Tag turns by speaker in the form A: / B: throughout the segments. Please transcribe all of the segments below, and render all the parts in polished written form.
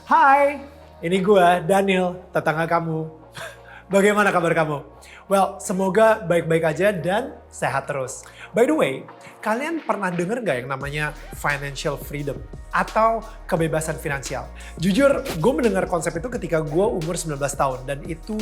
A: Hai, ini gue Daniel, tetangga kamu. Bagaimana kabar kamu? Well, semoga baik-baik aja dan sehat terus. By the way, kalian pernah denger gak yang namanya financial freedom? Atau kebebasan finansial? Jujur, gue mendengar konsep itu ketika gue umur 19 tahun. Dan itu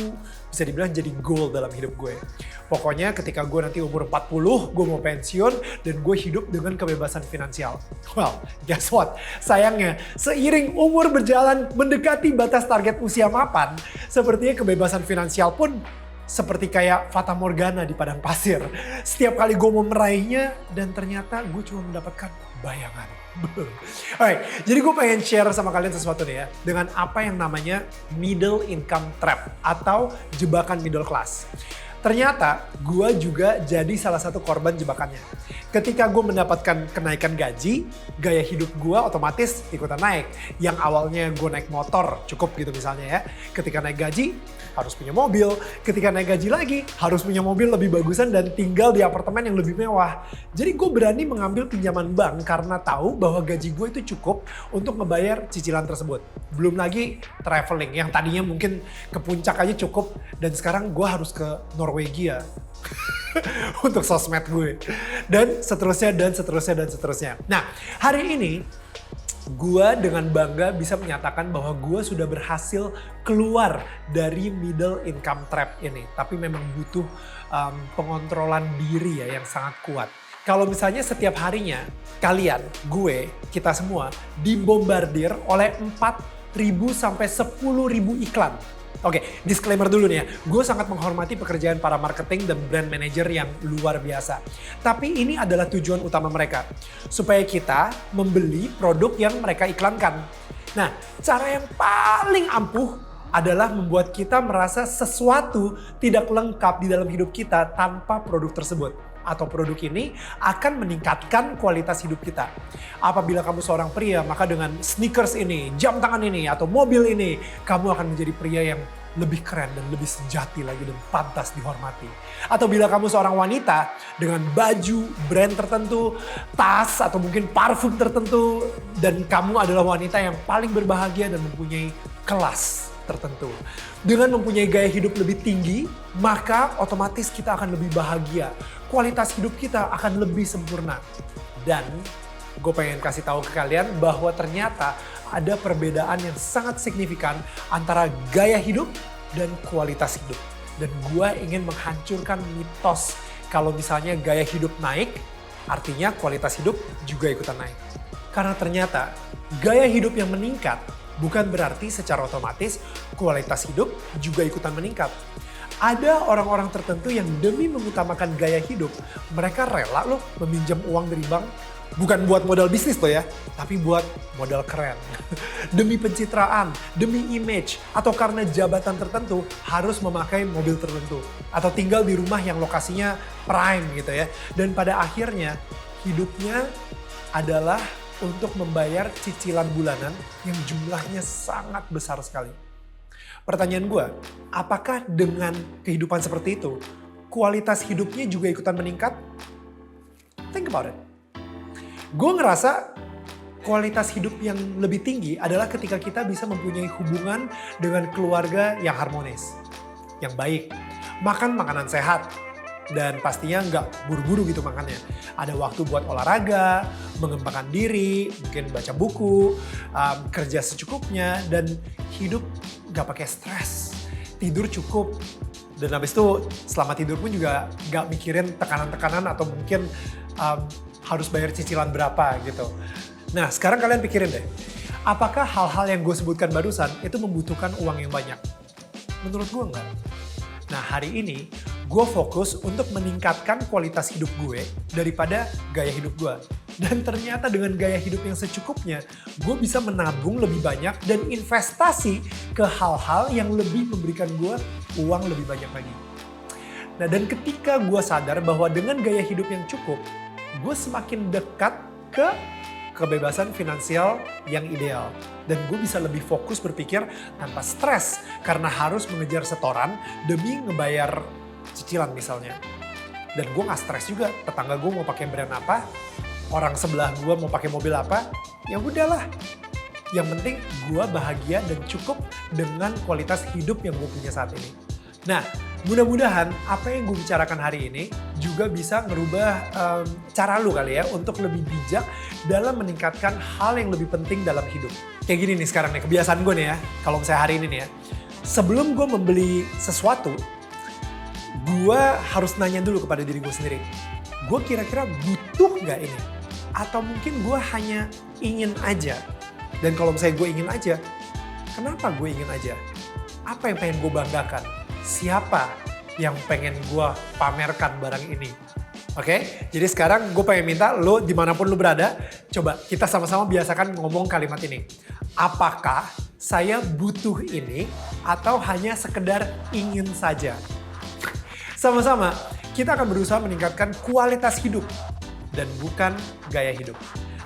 A: bisa dibilang jadi goal dalam hidup gue. Pokoknya ketika gue nanti umur 40, gue mau pensiun dan gue hidup dengan kebebasan finansial. Well, guess what? Sayangnya, seiring umur berjalan mendekati batas target usia mapan, sepertinya kebebasan finansial pun seperti kayak Fata Morgana di padang pasir. Setiap kali gue mau meraihnya dan ternyata gue cuma mendapatkan bayangan. Alright, jadi gue pengen share sama kalian sesuatu nih ya. Dengan apa yang namanya middle income trap atau jebakan middle class. Ternyata gue juga jadi salah satu korban jebakannya. Ketika gue mendapatkan kenaikan gaji, gaya hidup gue otomatis ikutan naik. Yang awalnya gue naik motor, cukup gitu misalnya ya. Ketika naik gaji, harus punya mobil. Ketika naik gaji lagi, harus punya mobil lebih bagusan dan tinggal di apartemen yang lebih mewah. Jadi gue berani mengambil pinjaman bank karena tahu bahwa gaji gue itu cukup untuk ngebayar cicilan tersebut. Belum lagi traveling yang tadinya mungkin ke puncak aja cukup dan sekarang gue harus ke Norwegia. Untuk sosmed gue. Dan seterusnya dan seterusnya dan seterusnya. Nah, hari ini gue dengan bangga bisa menyatakan bahwa gue sudah berhasil keluar dari middle income trap ini. Tapi memang butuh pengontrolan diri ya yang sangat kuat. Kalau misalnya setiap harinya kalian, gue, kita semua dibombardir oleh 4.000 sampai 10.000 iklan. Oke, disclaimer dulu nih ya. Gue sangat menghormati pekerjaan para marketing dan brand manager yang luar biasa. Tapi ini adalah tujuan utama mereka. Supaya kita membeli produk yang mereka iklankan. Nah, cara yang paling ampuh adalah membuat kita merasa sesuatu tidak lengkap di dalam hidup kita tanpa produk tersebut. Atau produk ini akan meningkatkan kualitas hidup kita. Apabila kamu seorang pria, maka dengan sneakers ini, jam tangan ini, atau mobil ini, kamu akan menjadi pria yang lebih keren dan lebih sejati lagi dan pantas dihormati. Atau bila kamu seorang wanita dengan baju brand tertentu, tas atau mungkin parfum tertentu, dan kamu adalah wanita yang paling berbahagia dan mempunyai kelas tertentu. Dengan mempunyai gaya hidup lebih tinggi, maka otomatis kita akan lebih bahagia. Kualitas hidup kita akan lebih sempurna. Dan gue pengen kasih tahu ke kalian bahwa ternyata ada perbedaan yang sangat signifikan antara gaya hidup dan kualitas hidup. Dan gue ingin menghancurkan mitos kalau misalnya gaya hidup naik, artinya kualitas hidup juga ikutan naik. Karena ternyata gaya hidup yang meningkat bukan berarti secara otomatis kualitas hidup juga ikutan meningkat. Ada orang-orang tertentu yang demi mengutamakan gaya hidup, mereka rela loh meminjam uang dari bank. Bukan buat modal bisnis loh ya, tapi buat modal keren. Demi pencitraan, demi image, atau karena jabatan tertentu harus memakai mobil tertentu. Atau tinggal di rumah yang lokasinya prime gitu ya. Dan pada akhirnya hidupnya adalah untuk membayar cicilan bulanan yang jumlahnya sangat besar sekali. Pertanyaan gue, apakah dengan kehidupan seperti itu, kualitas hidupnya juga ikutan meningkat? Think about it. Gue ngerasa kualitas hidup yang lebih tinggi adalah ketika kita bisa mempunyai hubungan dengan keluarga yang harmonis, yang baik, makan makanan sehat, dan pastinya nggak buru-buru gitu makannya. Ada waktu buat olahraga, mengembangkan diri, mungkin baca buku, kerja secukupnya, dan hidup nggak pakai stres. Tidur cukup, dan habis itu selama tidur pun juga nggak mikirin tekanan-tekanan atau mungkin harus bayar cicilan berapa gitu. Nah sekarang kalian pikirin deh, apakah hal-hal yang gue sebutkan barusan itu membutuhkan uang yang banyak? Menurut gue enggak. Nah hari ini gue fokus untuk meningkatkan kualitas hidup gue daripada gaya hidup gue. Dan ternyata dengan gaya hidup yang secukupnya, gue bisa menabung lebih banyak dan investasi ke hal-hal yang lebih memberikan gue uang lebih banyak lagi. Nah dan ketika gue sadar bahwa dengan gaya hidup yang cukup, gue semakin dekat ke kebebasan finansial yang ideal. Dan gue bisa lebih fokus berpikir tanpa stres karena harus mengejar setoran demi ngebayar cicilan misalnya. Dan gue gak stres juga, tetangga gue mau pakai brand apa, orang sebelah gue mau pakai mobil apa, ya udahlah. Yang penting gue bahagia dan cukup dengan kualitas hidup yang gue punya saat ini. Nah, mudah-mudahan apa yang gue bicarakan hari ini juga bisa ngerubah cara lu kali ya untuk lebih bijak dalam meningkatkan hal yang lebih penting dalam hidup. Kayak gini nih sekarang nih, kebiasaan gue nih ya, kalau misalnya hari ini nih ya. Sebelum gue membeli sesuatu, gue harus nanya dulu kepada diri gue sendiri. Gue kira-kira butuh gak ini? Atau mungkin gue hanya ingin aja. Dan kalau misalnya gue ingin aja, kenapa gue ingin aja? Apa yang pengen gue banggakan? Siapa yang pengen gue pamerkan barang ini? Oke, jadi sekarang gue pengen minta lo dimanapun lo berada, coba kita sama-sama biasakan ngomong kalimat ini. Apakah saya butuh ini atau hanya sekedar ingin saja? Sama-sama, kita akan berusaha meningkatkan kualitas hidup dan bukan gaya hidup.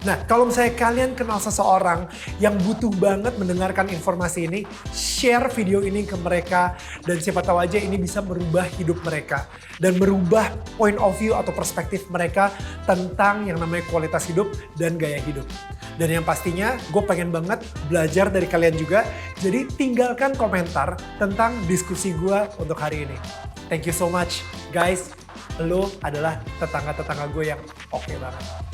A: Nah, kalau misalnya kalian kenal seseorang yang butuh banget mendengarkan informasi ini, share video ini ke mereka dan siapa tahu aja ini bisa merubah hidup mereka dan merubah point of view atau perspektif mereka tentang yang namanya kualitas hidup dan gaya hidup. Dan yang pastinya gue pengen banget belajar dari kalian juga, jadi tinggalkan komentar tentang diskusi gue untuk hari ini. Thank you so much guys, lo adalah tetangga-tetangga gue yang oke banget.